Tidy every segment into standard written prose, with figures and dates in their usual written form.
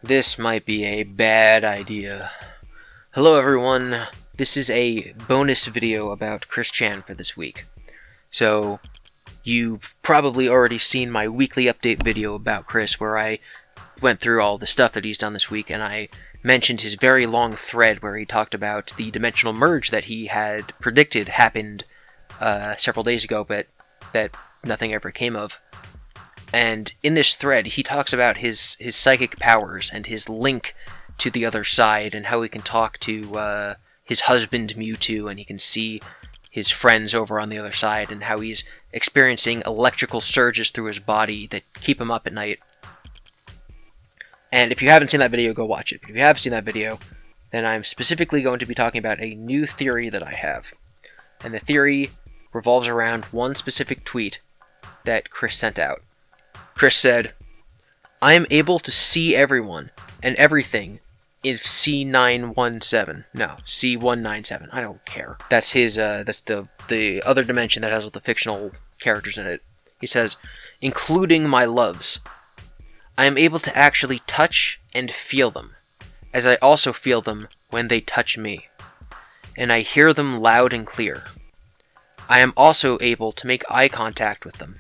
This might be a bad idea. Hello everyone, this is a bonus video about Chris Chan for this week. So, you've probably already seen my weekly update video about Chris where I went through all the stuff that he's done this week, and I mentioned his very long thread where he talked about the dimensional merge that he had predicted happened several days ago, but that nothing ever came of. And in this thread, he talks about his psychic powers and his link to the other side, and how he can talk to his husband Mewtwo, and he can see his friends over on the other side, and how he's experiencing electrical surges through his body that keep him up at night. And if you haven't seen that video, go watch it. But if you have seen that video, then I'm specifically going to be talking about a new theory that I have. And the theory revolves around one specific tweet that Chris sent out. Chris said, "I am able to see everyone and everything in C917. No, C197. I don't care. That's his, that's the other dimension that has all the fictional characters in it. He says, including my loves. I am able to actually touch and feel them, as I also feel them when they touch me. And I hear them loud and clear. I am also able to make eye contact with them."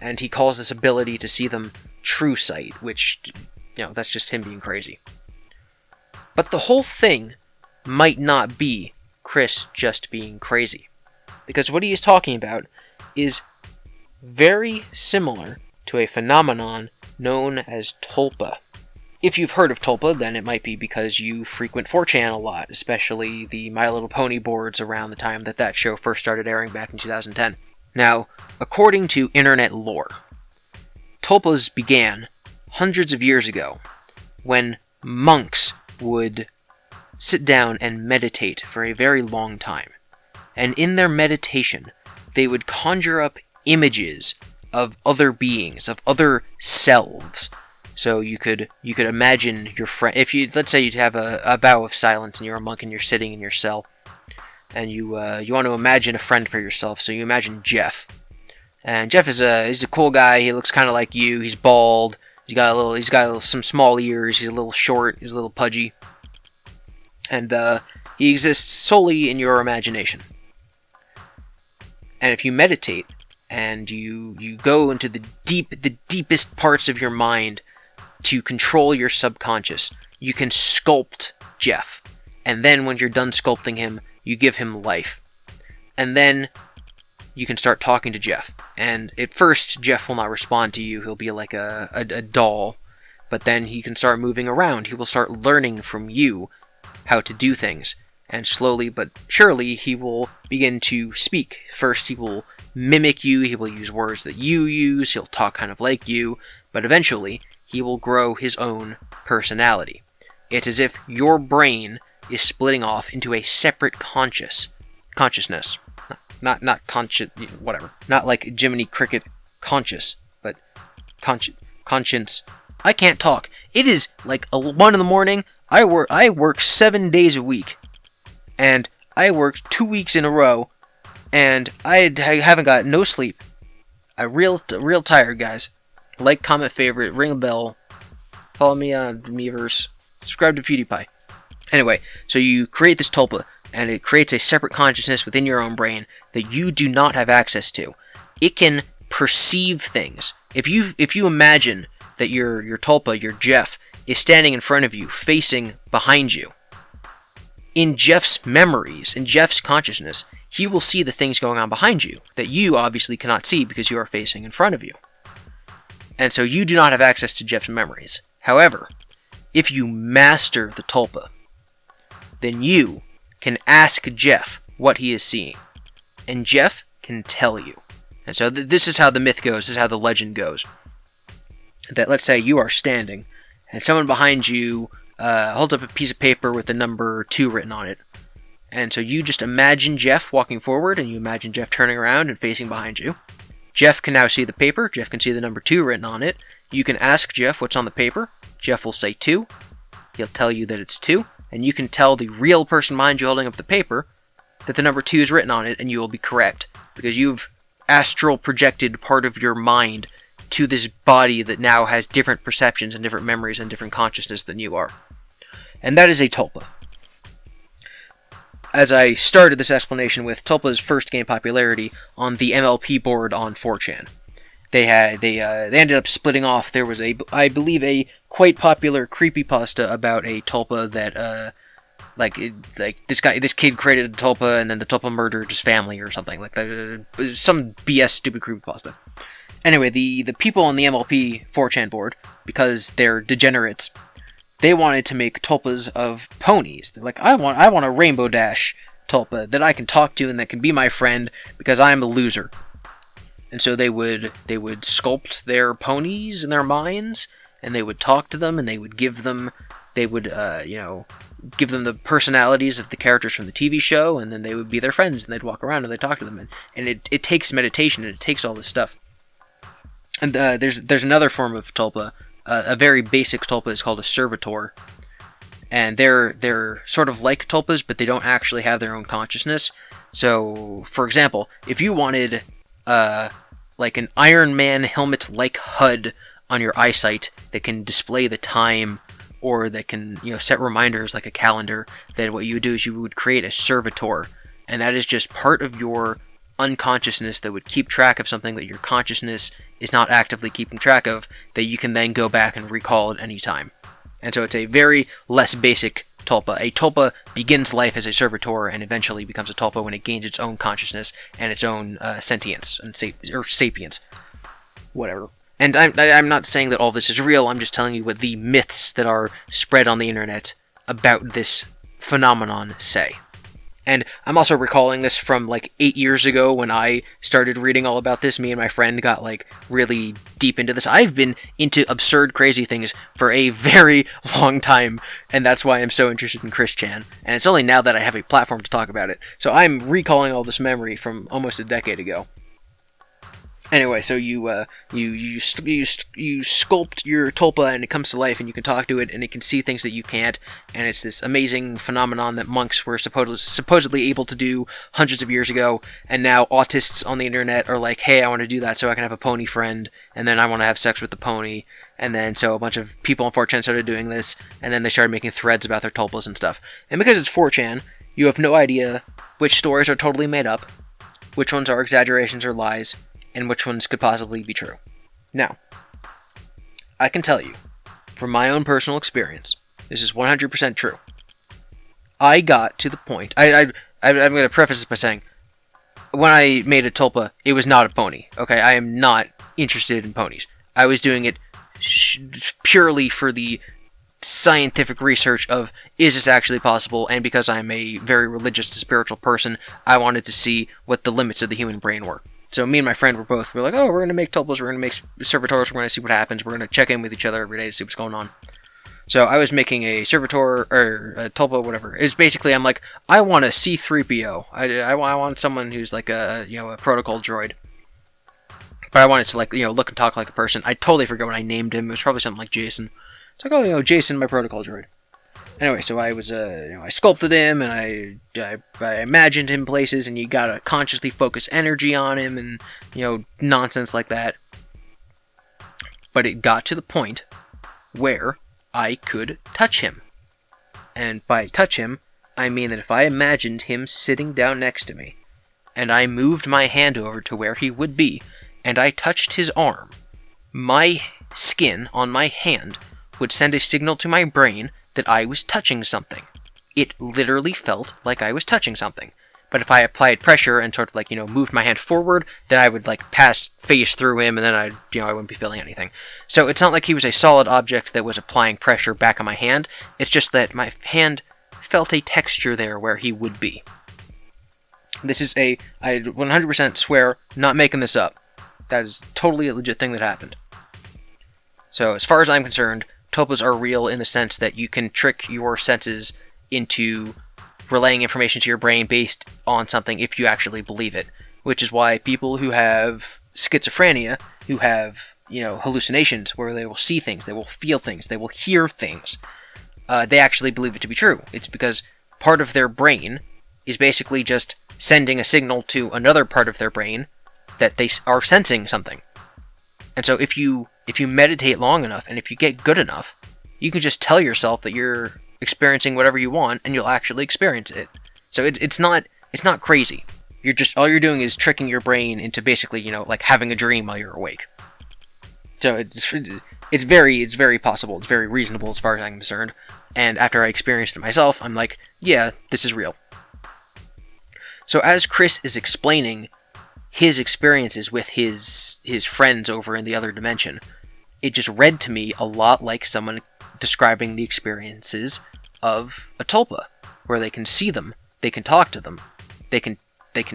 And he calls this ability to see them true sight, which, that's just him being crazy. But the whole thing might not be Chris just being crazy. Because what he is talking about is very similar to a phenomenon known as Tulpa. If you've heard of Tulpa, then it might be because you frequent 4chan a lot, especially the My Little Pony boards around the time that show first started airing back in 2010. Now, according to internet lore, Tulpas began hundreds of years ago when monks would sit down and meditate for a very long time. And in their meditation, they would conjure up images of other beings, of other selves. So you could imagine your friend, let's say you have a vow of silence and you're a monk and you're sitting in your cell, and you want to imagine a friend for yourself, so you imagine Jeff. And Jeff he's a cool guy. He looks kind of like you. He's bald. He's got some small ears. He's a little short. He's a little pudgy. And he exists solely in your imagination. And if you meditate and you go into the deepest parts of your mind to control your subconscious, you can sculpt Jeff. And then when you're done sculpting him, you give him life. And then you can start talking to Jeff. And at first, Jeff will not respond to you. He'll be like a doll. But then he can start moving around. He will start learning from you how to do things. And slowly but surely, he will begin to speak. First, he will mimic you. He will use words that you use. He'll talk kind of like you. But eventually, he will grow his own personality. It's as if your brain is splitting off into a separate consciousness. Not conscious, whatever. Not like Jiminy Cricket conscious, but conscience. I can't talk. It is like 1 in the morning. I work 7 days a week, and I worked 2 weeks in a row, and I haven't got no sleep. I'm real tired, guys. Like, comment, favorite, ring a bell, follow me on Meverse, subscribe to PewDiePie. Anyway, so you create this Tulpa, and it creates a separate consciousness within your own brain that you do not have access to. It can perceive things. If you imagine that your Tulpa, your Jeff, is standing in front of you, facing behind you, in Jeff's memories, in Jeff's consciousness, he will see the things going on behind you that you obviously cannot see because you are facing in front of you. And so you do not have access to Jeff's memories. However, if you master the Tulpa, then you can ask Jeff what he is seeing, and Jeff can tell you. And so this is how the myth goes, this is how the legend goes. That let's say you are standing, and someone behind you holds up a piece of paper with the number 2 written on it. And so you just imagine Jeff walking forward, and you imagine Jeff turning around and facing behind you. Jeff can now see the paper, Jeff can see the number 2 written on it. You can ask Jeff what's on the paper, Jeff will say 2, he'll tell you that it's 2, and you can tell the real person behind you holding up the paper that the number 2 is written on it, and you will be correct, because you've astral projected part of your mind to this body that now has different perceptions and different memories and different consciousness than you are. And that is a Tulpa. As I started this explanation with, Tulpas first gained popularity on the MLP board on 4chan. They ended up splitting off. There was I believe a quite popular creepypasta about a Tulpa that this kid created a Tulpa and then the Tulpa murdered his family or something like that. Some BS stupid creepypasta. Anyway, the people on the MLP 4chan board, because they're degenerates, they wanted to make Tulpas of ponies. They're like, I want a Rainbow Dash Tulpa that I can talk to and that can be my friend because I'm a loser. And so they would sculpt their ponies in their minds, and they would talk to them, and they would give them the personalities of the characters from the TV show, and then they would be their friends, and they'd walk around and they'd talk to them, and it takes meditation, and it takes all this stuff. And there's another form of Tulpa, a very basic Tulpa is called a Servitor, and they're sort of like Tulpas, but they don't actually have their own consciousness. So, for example, if you wanted like an Iron Man helmet-like HUD on your eyesight that can display the time, or that can set reminders like a calendar, then what you would do is you would create a Servitor, and that is just part of your unconsciousness that would keep track of something that your consciousness is not actively keeping track of, that you can then go back and recall at any time. And so it's a very less basic Tulpa. A Tulpa begins life as a Servitor and eventually becomes a Tulpa when it gains its own consciousness and its own sentience and sapience, whatever. And I'm not saying that all this is real. I'm just telling you what the myths that are spread on the internet about this phenomenon say. And I'm also recalling this from like 8 years ago when I started reading all about this. Me and my friend got like really deep into this. I've been into absurd, crazy things for a very long time, and that's why I'm so interested in Chris Chan. And it's only now that I have a platform to talk about it. So I'm recalling all this memory from almost a decade ago. Anyway, so you sculpt your Tulpa and it comes to life and you can talk to it and it can see things that you can't, and it's this amazing phenomenon that monks were supposedly able to do hundreds of years ago, and now autists on the internet are like, hey, I want to do that so I can have a pony friend, and then I want to have sex with the pony, and then so a bunch of people on 4chan started doing this, and then they started making threads about their Tulpas and stuff. And because it's 4chan, you have no idea which stories are totally made up, which ones are exaggerations or lies, and which ones could possibly be true. Now, I can tell you, from my own personal experience, this is 100% true. I got to the point, I'm going to preface this by saying, when I made a Tulpa, it was not a pony, okay? I am not interested in ponies. I was doing it purely for the scientific research of, is this actually possible? And because I'm a very religious and spiritual person, I wanted to see what the limits of the human brain were. So me and my friend we're like, oh, we're going to make Tulpas, we're going to make Servitors, we're going to see what happens, we're going to check in with each other every day to see what's going on. So I was making a Servitor, or a Tulpa, whatever. It's basically, I'm like, I want a C-3PO. I want someone who's like a protocol droid. But I wanted to look and talk like a person. I totally forgot what I named him. It was probably something like Jason. It's like, oh, Jason, my protocol droid. Anyway, so I was, I sculpted him, and I imagined him places, and you gotta consciously focus energy on him, and, nonsense like that. But it got to the point where I could touch him. And by touch him, I mean that if I imagined him sitting down next to me, and I moved my hand over to where he would be, and I touched his arm, my skin on my hand would send a signal to my brain that I was touching something. It literally felt like I was touching something. But if I applied pressure and sort of moved my hand forward, then I would pass phase through him, and then I wouldn't be feeling anything. So it's not like he was a solid object that was applying pressure back on my hand. It's just that my hand felt a texture there where he would be. This is I 100% swear, not making this up. That is totally a legit thing that happened. So as far as I'm concerned, Tulpas are real in the sense that you can trick your senses into relaying information to your brain based on something if you actually believe it. Which is why people who have schizophrenia, who have, hallucinations, where they will see things, they will feel things, they will hear things, they actually believe it to be true. It's because part of their brain is basically just sending a signal to another part of their brain that they are sensing something. And so if you meditate long enough and if you get good enough, you can just tell yourself that you're experiencing whatever you want and you'll actually experience it. So it's not crazy. All you're doing is tricking your brain into basically, like having a dream while you're awake. So it's very possible. It's very reasonable as far as I'm concerned. And after I experienced it myself, I'm like, yeah, this is real. So as Chris is explaining his experiences with his friends over in the other dimension, it just read to me a lot like someone describing the experiences of a tulpa, where they can see them, they can talk to them, they can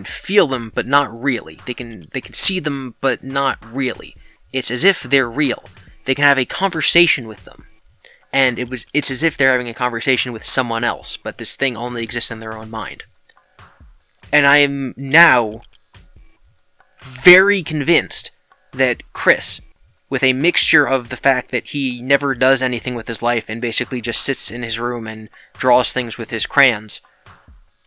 feel them, but not really. They can see them, but not really. It's as if they're real. They can have a conversation with them. And it's as if they're having a conversation with someone else, but this thing only exists in their own mind. And I am now very convinced that Chris, with a mixture of the fact that he never does anything with his life and basically just sits in his room and draws things with his crayons,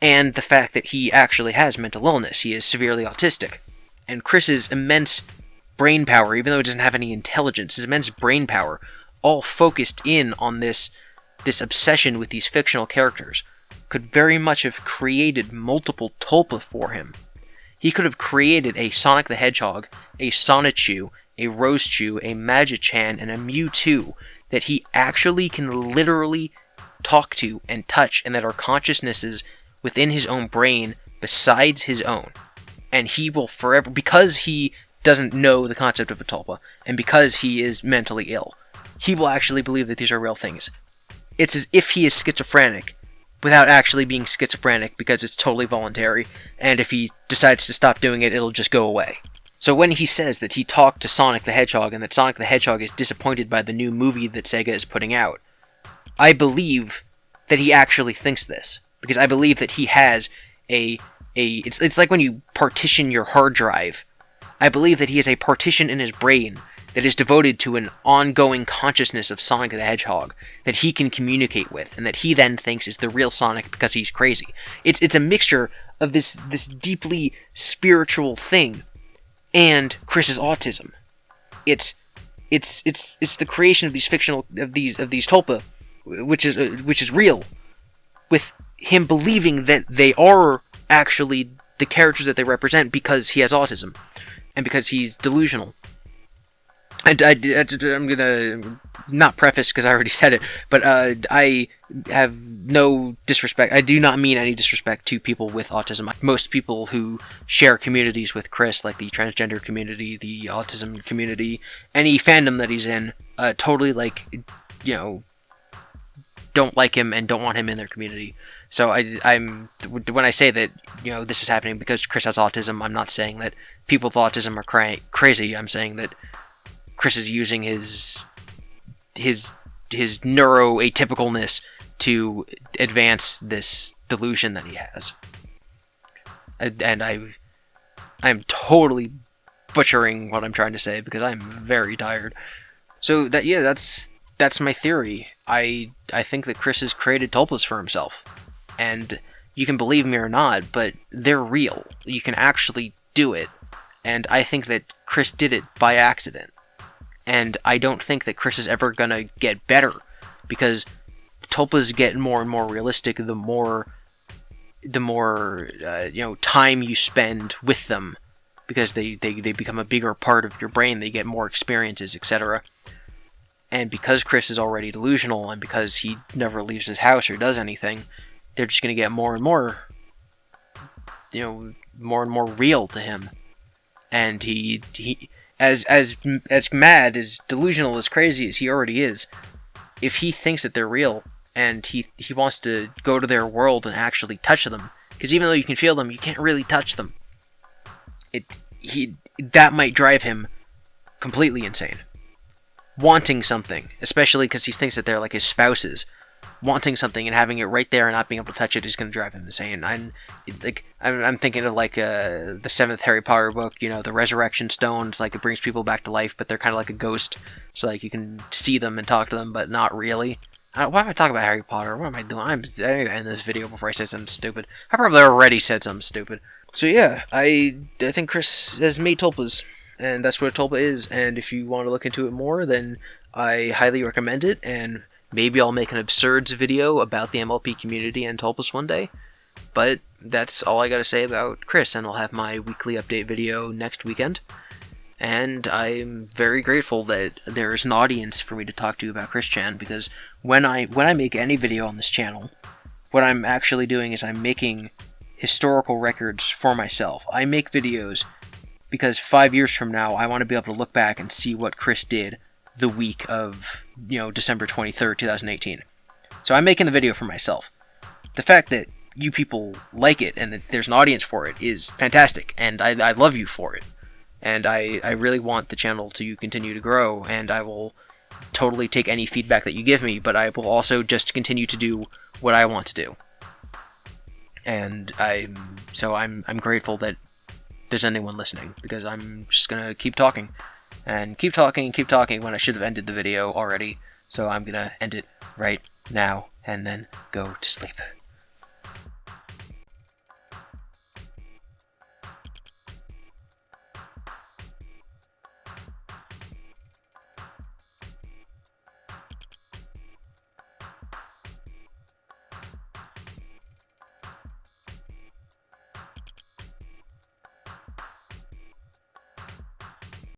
and the fact that he actually has mental illness, he is severely autistic, and Chris's immense brain power, even though he doesn't have any intelligence, his immense brain power, all focused in on this obsession with these fictional characters, could very much have created multiple tulpa for him. He could have created a Sonic the Hedgehog, a Sonichu, a Rosechu, a Magichan, and a Mewtwo that he actually can literally talk to and touch, and that are consciousnesses within his own brain besides his own. And he will forever, because he doesn't know the concept of a tulpa, and because he is mentally ill, he will actually believe that these are real things. It's as if he is schizophrenic, without actually being schizophrenic, because it's totally voluntary, and if he decides to stop doing it, it'll just go away. So when he says that he talked to Sonic the Hedgehog, and that Sonic the Hedgehog is disappointed by the new movie that Sega is putting out, I believe that he actually thinks this, because I believe that he has it's like when you partition your hard drive. I believe that he has a partition in his brain that is devoted to an ongoing consciousness of Sonic the Hedgehog that he can communicate with, and that he then thinks is the real Sonic because he's crazy. It's a mixture of this deeply spiritual thing and Chris's autism. It's the creation of these fictional of these tulpa, which is real, with him believing that they are actually the characters that they represent because he has autism and because he's delusional. And I'm gonna not preface because I already said it, but I have no disrespect. I do not mean any disrespect to people with autism. Most people who share communities with Chris, like the transgender community, the autism community, any fandom that he's in, totally don't like him and don't want him in their community. So I'm when I say that this is happening because Chris has autism, I'm not saying that people with autism are crazy. I'm saying that Chris is using his neuroatypicalness to advance this delusion that he has. And I'm totally butchering what I'm trying to say because I'm very tired. So that's my theory. I think that Chris has created tulpas for himself. And you can believe me or not, but they're real. You can actually do it. And I think that Chris did it by accident. And I don't think that Chris is ever gonna get better, because tulpas get more and more realistic the more time you spend with them, because they become a bigger part of your brain. They get more experiences, etc. And because Chris is already delusional, and because he never leaves his house or does anything, they're just gonna get more and more, more and more real to him. And he as mad, as delusional, as crazy as he already is, if he thinks that they're real, and he wants to go to their world and actually touch them, because even though you can feel them, you can't really touch them. That might drive him completely insane. Wanting something, especially because he thinks that they're like his spouses, wanting something and having it right there and not being able to touch it is going to drive him insane. I'm thinking of like the 7th Harry Potter book, the resurrection stones, like it brings people back to life, but they're kind of like a ghost, so like you can see them and talk to them, but not really. Why am I talking about Harry Potter? What am I doing? I'm gonna end this video before I say something stupid. I probably already said something stupid. So yeah, I think Chris has made tulpas, and that's what a tulpa is. And if you want to look into it more, then I highly recommend it, and maybe I'll make an absurds video about the MLP community and tulpas one day. But that's all I gotta say about Chris, and I'll have my weekly update video next weekend. And I'm very grateful that there is an audience for me to talk to about Chris Chan, because when I make any video on this channel, what I'm actually doing is I'm making historical records for myself. I make videos because 5 years from now, I want to be able to look back and see what Chris did the week of, December 23rd, 2018. So I'm making the video for myself. The fact that you people like it and that there's an audience for it is fantastic, and I love you for it. And I really want the channel to continue to grow, and I will totally take any feedback that you give me, but I will also just continue to do what I want to do. And I'm grateful that there's anyone listening, because I'm just gonna keep talking and keep talking when I should have ended the video already. So I'm gonna end it right now and then go to sleep.